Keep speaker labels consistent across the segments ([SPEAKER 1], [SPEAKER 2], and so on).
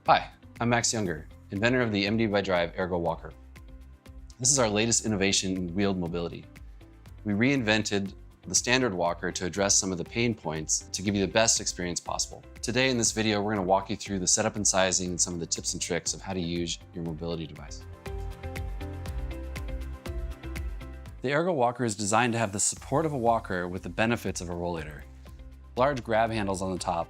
[SPEAKER 1] Hi, I'm Max Younger, inventor of the MD by Drive Ergo Walker. This is our latest innovation in wheeled mobility. We reinvented the standard walker to address some of the pain points to give you the best experience possible. Today in this video, we're going to walk you through the setup and sizing and some of the tips and tricks of how to use your mobility device. The Ergo Walker is designed to have the support of a walker with the benefits of a rollator. Large grab handles on the top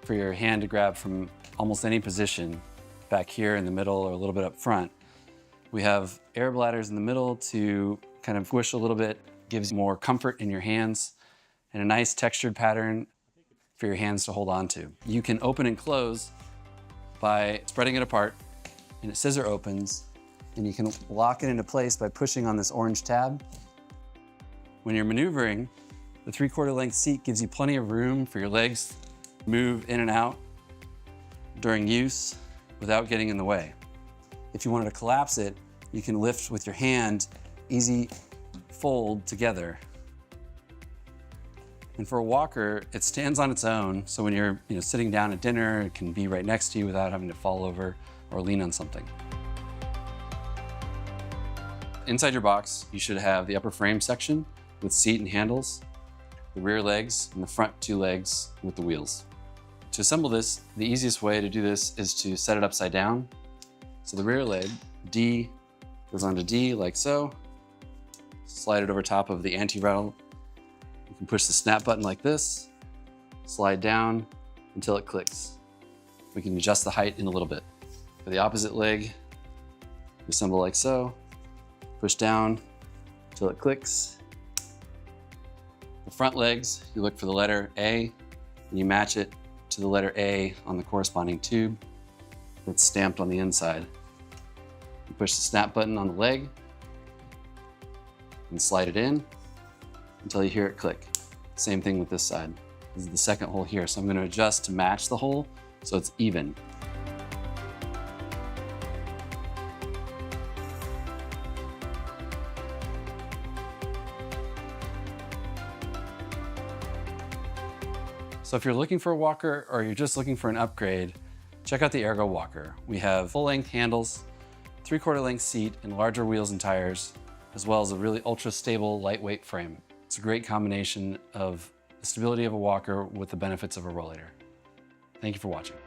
[SPEAKER 1] for your hand to grab from almost any position, back here in the middle or a little bit up front. We have air bladders in the middle to kind of squish a little bit, gives more comfort in your hands, and a nice textured pattern for your hands to hold on to. You can open and close by spreading it apart, and it scissor opens, and you can lock it into place by pushing on this orange tab. When you're maneuvering, the 3/4 length seat gives you plenty of room for your legs to move in and out during use without getting in the way. If you wanted to collapse it, you can lift with your hand, easy fold together. And for a walker, it stands on its own, so when you're sitting down at dinner, it can be right next to you without having to fall over or lean on something. Inside your box, you should have the upper frame section with seat and handles, the rear legs, and the front 2 legs with the wheels. To assemble this, the easiest way to do this is to set it upside down. So the rear leg, D, goes onto D like so. Slide it over top of the anti-rattle. You can push the snap button like this, slide down until it clicks. We can adjust the height in a little bit. For the opposite leg, assemble like so, push down until it clicks. The front legs, you look for the letter A, and you match it to the letter A on the corresponding tube that's stamped on the inside. You push the snap button on the leg and slide it in until you hear it click. Same thing with this side. This is the second hole here, so I'm going to adjust to match the hole so it's even. So if you're looking for a walker or you're just looking for an upgrade, check out the Ergo Walker. We have full-length handles, 3/4 length seat, and larger wheels and tires, as well as a really ultra-stable, lightweight frame. It's a great combination of the stability of a walker with the benefits of a rollator. Thank you for watching.